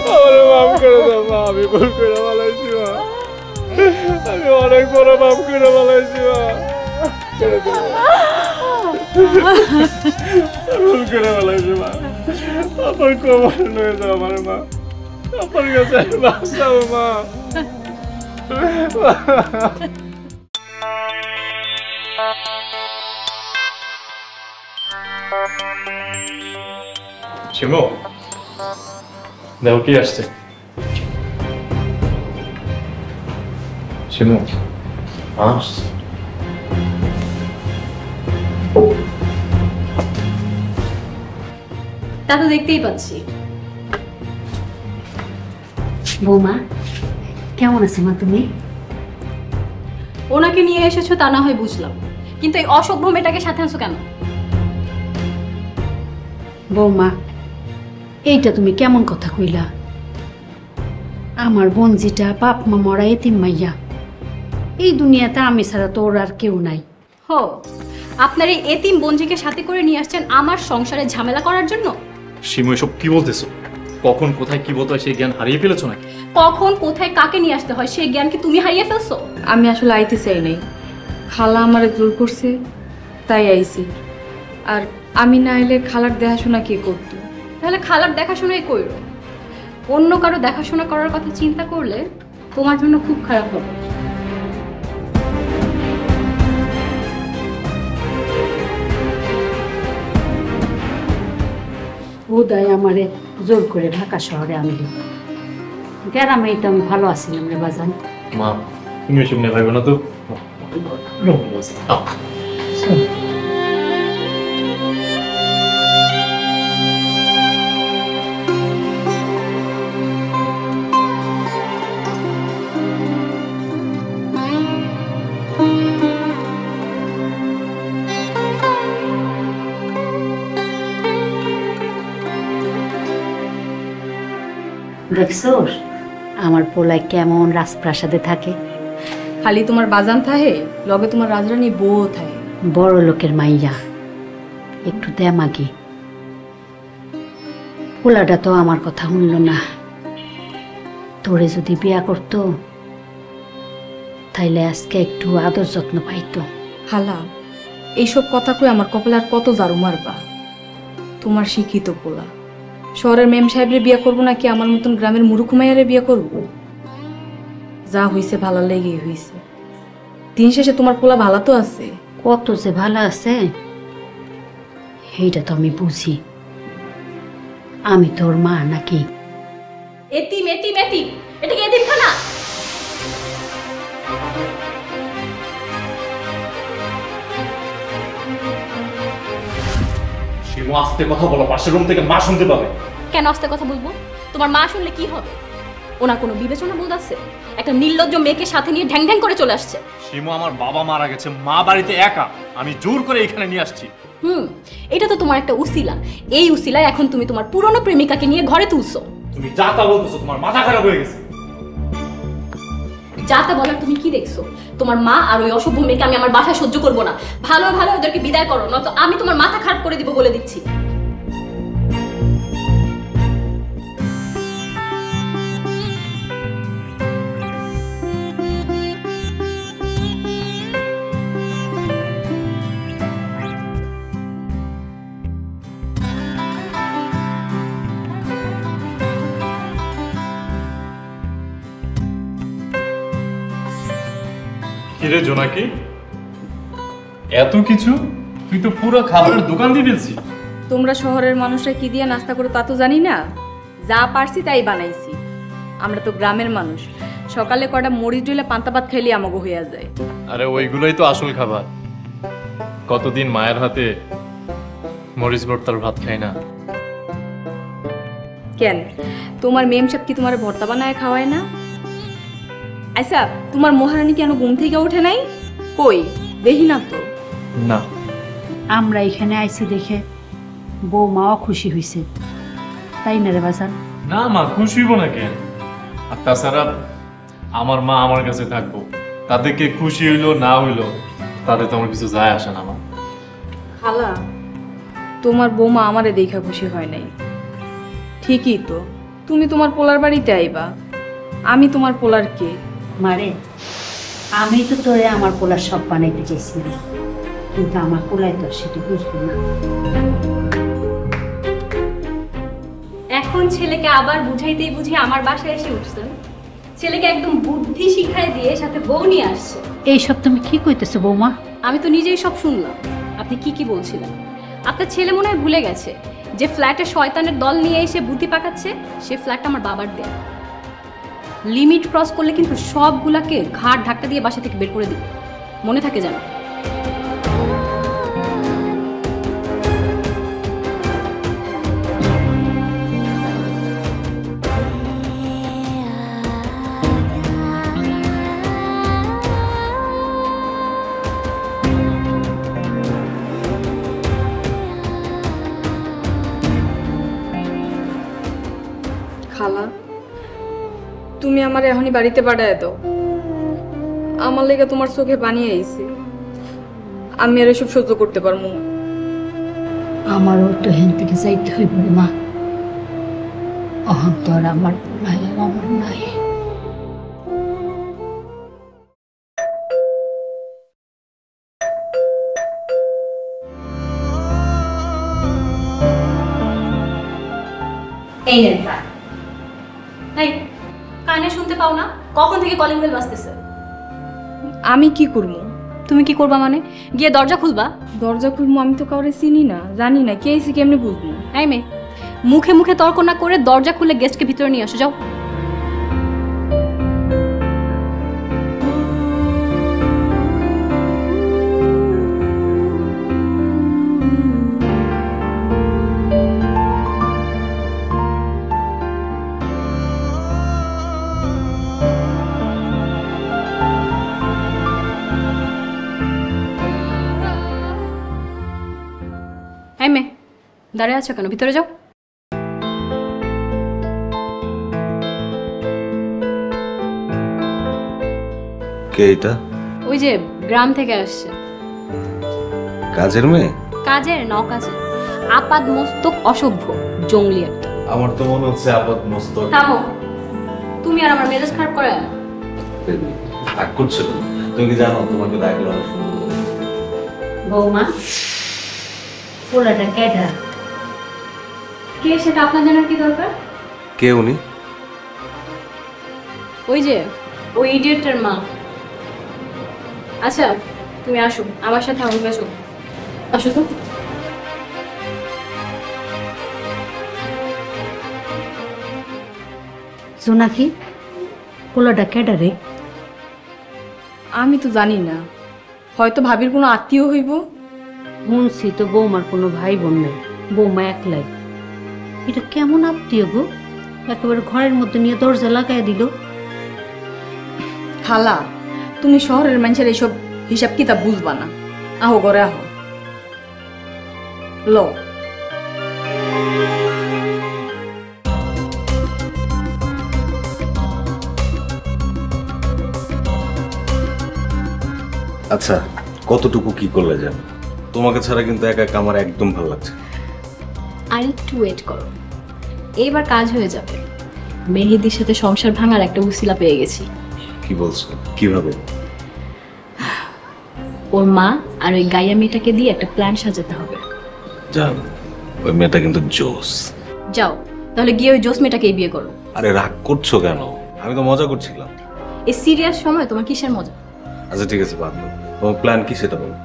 আমারে মাফ করে দাও মা, আমি ভুল করে বলাইছি মা, আমি অনেক বড় পাপ করে বলাইছি মা, ভুল করে বলাইছি মা। আপনার কবর নিয়ে যাও আমার মা, আপনার কাছে বাঁচাও মা। শিমু, দেখো কি আসছে। শিমু, আসছে। তা তো দেখতেই পাচ্ছি। বৌমা কেমন আছো মা তুমি? ওনাকে নিয়ে এসেছো তা না হয় বুঝলাম, কিন্তু এই অসভ্য মেয়েটাকে সাথে আনছো কেন? বৌমা এইটা তুমি কেমন কথা কইলা? আমার বোনজিটা বাপ মা মরা এতিম মাইয়া, এই দুনিয়াতে আমি ছাড়া তো ওর আর কেউ নাই। হো, আপনার এই এতিম বঞ্জিকে সাথে করে নিয়ে আসছেন আমার সংসারে ঝামেলা করার জন্য? শিমু, এসব কি বলতেছো? কখন কোথায় কি বলতে হয় সেই জ্ঞান হারিয়ে ফেলেছো নাকি? কখন কোথায় কাকে নিয়ে আসতে হয় সেই জ্ঞান কি তুমি হারিয়ে ফেলছো? আমি আসলে আইতে চাই নাই, খালা আমারে জোর করছে তাই আইছি। আর আমি না এলে খালার দেখাশোনা কে করতো? তাহলে খালার দেখাশোনাই কইরো। অন্য কারো দেখাশোনা করার কথা চিন্তা করলে তোমার জন্য খুব খারাপ হবে। উদয় আমারে জোর করে ঢাকা শহরে আনলি, গ্রামেই তো আমি ভালো আছিলাম রে বাজান। মা, তুমি এসব নিয়ে ভাইবো না তো। দেখছোস আমার পোলায় কেমন রাজপ্রাসাদে থাকে? খালি তোমার বাজান থাহে, লগে তোমার রাজরানী বউ থাহে। বড় লোকের মাইয়া, একটু দেমাগি। পোলাটা তো আমার কথা শুনল না। তোরে যদি বিয়া করতো তাইলে আজকে একটু আদর যত্ন পাইতো। খালা, এইসব কথা কই আমার কপালে আর কত জারু মারবা? তোমার শিক্ষিত পোলা, শহরের মেম সাহেবের বিয়ে করবো নাকি আমার মতন গ্রামের মুরুখ মাইয়ারে বিয়ে করবো? যা হইছে ভালো লেগেই হইছে। দিন শেষে তোমার পোলা ভালো তো আছে। কত যে ভালো আছে এইটা তো আমি বুঝি। আমি তোর মা নাকি? এতিম এতিম এতিম, এটা কি এতিমখানা? শিমু, আস্তে কথা বলো, পাশের রুম থেকে মা শুনতে পাবে। কেন আস্তে কথা বলবো? তোমার মা শুনলে কি হবে? ওনার কোনো বিবেচনা বোধ আছে? একটা নির্লজ্জ মেয়েকে সাথে নিয়ে ঢ্যাং ঢ্যাং করে চলে আসছে। শিমু, আমার বাবা মারা গেছে, মা বাড়িতে একা, আমি জোর করে এখানে নিয়ে আসছি। এটা তো তোমার একটা উসিলা। এই উসিলায় এখন তুমি তোমার পুরনো প্রেমিকাকে নিয়ে ঘরে তুলছো। তুমি যা তা বলতেছো, তোমার মাথা খারাপ হয়ে গেছে। যা তা বলার তুমি কি দেখছো? তোমার মা আর ওই অসভ্য মেয়েকে আমি আমার বাসায় সহ্য করবো না। ভালো ভালো ওদেরকে বিদায় করো, নয়তো আমি তোমার মাথা খারাপ করে দিব বলে দিচ্ছি। কিরে জোনাকি, এত কিছু? তুই তো পুরো খাবারের দোকান দিয়ে ফেলছি। তোমরা শহরের মানুষরা কি দিয়ে নাস্তা করে তা তো জানি না, যা পারছি তাই বানাইছি। আমরা তো গ্রামের মানুষ, সকালে কটা মরিচ ডইলে পান্তা ভাত খাইলে আমাগো হইয়া যায়। আরে ওইগুলোই তো আসল খাবার। কতদিন মায়ের হাতে মরিচ ভর্তার ভাত খাই না। কেন তোমার মেম সাহেব কি তোমার ভর্তা বানায় খাওয়ায় না? আচ্ছা, তোমার মহারানী কেন ঘুম থেকে ওঠে নাই? কই দেখি না তো। না, আমরা এখানে আইছি দেখে বৌমাও খুশি হয়েছে, তাই না রে বাজান? না মা, খুশি হইব না কেন? আর তাছাড়া আমার মা আমার কাছে থাকবো, তাদেরকে খুশি হইলো না হইলো তাতে তো আমার কিছু যায় আসে না মা। খালা, তোমার বৌমা আমারে দেখা খুশি হয় নাই। ঠিকই তো, তুমি তোমার পোলার বাড়িতে আইবা, আমি তোমার পোলার কে? মারে, আমি তো তোরে আমার পোলার সব বানাইতে চাইছিলাম, কিন্তু আমার পোলায় তো সেটা বুঝবো না। এখন ছেলেকে আবার বুঝাইতেই বুঝিয়ে আমার বাসায় এসে উঠছেন। ছেলেকে একদম বুদ্ধি শিখায় দিয়ে সাথে বউ নিয়ে আসছে। এইসব তুমি কি কইতেছো বৌমা? আমি তো নিজেই সব শুনলাম। আপনি কি কি বলছিলেন? আপনার ছেলে মনে হয় ভুলে গেছে যে ফ্ল্যাটে শয়তানের দল নিয়ে এসে বুদ্ধি পাকাচ্ছে, সে ফ্ল্যাটটা আমার বাবার দেয়া। লিমিট ক্রস করলে কিন্তু সবগুলাকে ঘাট ধাক্কা দিয়ে বাসা থেকে বের করে দিবে, মনে থাকে যেন। খালা, তুমি আমার এখনই বাড়িতে পাঠায় দাও। আমার লেগে তোমার চোখে বানিয়ে আইছি, আমি আর এসব সহ্য করতে পারবো না। আমারও তো হেন থেকে যাইতে হইব রে মা। অহন্তর আমার পোলায় আর আমার নাই। এই নেন স্যার। এই কানে শুনতে পাও না? কখন থেকে কলিং বেল বাজতেছে? আমি কি করবো? তুমি কি করবা মানে? গিয়ে দরজা খুলবা? দরজা খুলবো? আমি তো কাউরে চিনি না, জানি না কে এসে কেমনে বুঝবো? এই মেয়ে, মুখে মুখে তর্ক না করে দরজা খুলে গেস্টকে ভিতরে নিয়ে আসো, যাও। এই মেয়ে, দাঁড়িয়ে আছো কেন? ভিতরে যাও। কে এটা? ওই যে গ্রাম থেকে আসছে। কাজের মেয়ে? কাজের ন কাজের, আপাদ মস্তক অসভ্য জঙ্গলি একটা। আমার তো মনে হচ্ছে আপাত মস্তক। থামো, তুমি আর আমার মেজাজ খারাপ করে। রাগ করছো? তুমি কি জানো তোমাকে ডাকলে অনেক সুন্দর লাগে? বৌমা, পোলাটা কেডা? কে সেটা আপনার জানার কি দরকার? কে উনি? ওই যে ওই ইডিয়েটের মা। আচ্ছা তুমি আসো আমার সাথে, আমার কাছে আসো তো। জোনাকি, পোলাটা কেডা রে? আমি তো জানি না, হয়তো ভাবির কোনো আত্মীয় হইব। শুনছি তো বৌমার কোনো ভাই বোন নেই, বৌমা একলাই। এটা কেমন আত্মীয় গো? একেবারে ঘরের মধ্যে নিয়ে দরজা লাগাই দিল। খালা, তুমি শহরের মানুষের এইসব হিসাব কিতাব বুঝবা না। আহো ঘরে আহো। লো, আচ্ছা, কতটুকু কি করলে জানো? তোমাকে ছাড়া কিন্তু একা একা আমার একদম ভালো লাগছে। আর একটু ওয়েট করো, এইবার কাজ হয়ে যাবে। মেহেদির সাথে সংসার ভাঙার একটা উসিলা পেয়ে গেছি। কি বলছো? কিভাবে? ওর মা আর ওই গাইয়া মেয়েটাকে দিয়ে একটা প্ল্যান সাজাতে হবে। জান, ওই মেয়েটা কিন্তু জোস। যাও তাহলে গিয়ে ওই জোস মেয়েটাকেই বিয়ে করো। আরে রাগ করছো কেন? আমি তো মজা করছিলাম। এই সিরিয়াস সময় তোমার কিসের মজা? আচ্ছা ঠিক আছে, বাদ দাও। তোমার প্ল্যান কি সেটা বলো।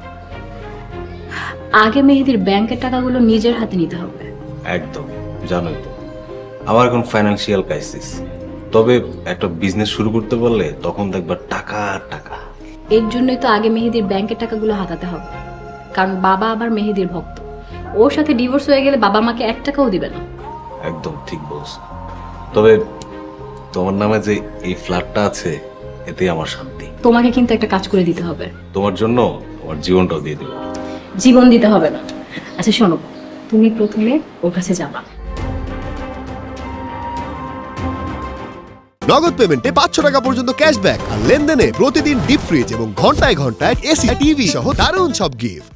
আগে মেহেদির ব্যাংকের টাকাগুলো নিজের হাতে নিতে হবে। একদম, জানোই তো আমার এখন ফাইন্যান্সিয়াল ক্রাইসিস। তবে একটা বিজনেস শুরু করতে পারলে তখন দেখবা টাকা আর টাকা। এর জন্যই তো আগে মেহেদির ব্যাংকের টাকাগুলো হাতাতে হবে, কারণ বাবা আবার মেহেদির ভক্ত। ওর সাথে ডিভোর্স হয়ে গেলে বাবা মাকে 1 টাকাও দিবে না। একদম ঠিক বলছো। তবে তোমার নামে যে এই ফ্ল্যাটটা আছে, এতেই আমার শান্তি। তোমাকে কিন্তু একটা কাজ করে দিতে হবে। তোমার জন্য আমার জীবনটাও দিয়ে দেবো। জীবন দিতে হবে না। আচ্ছা শোনো, তুমি প্রথমে ওর কাছে যাবা। নগদ পেমেন্টে 500 টাকা পর্যন্ত ক্যাশব্যাক আর লেনদেনে প্রতিদিন ডিপ ফ্রিজ এবং ঘন্টায় ঘন্টায় এসি টিভি সহ দারুণ সব গিফট।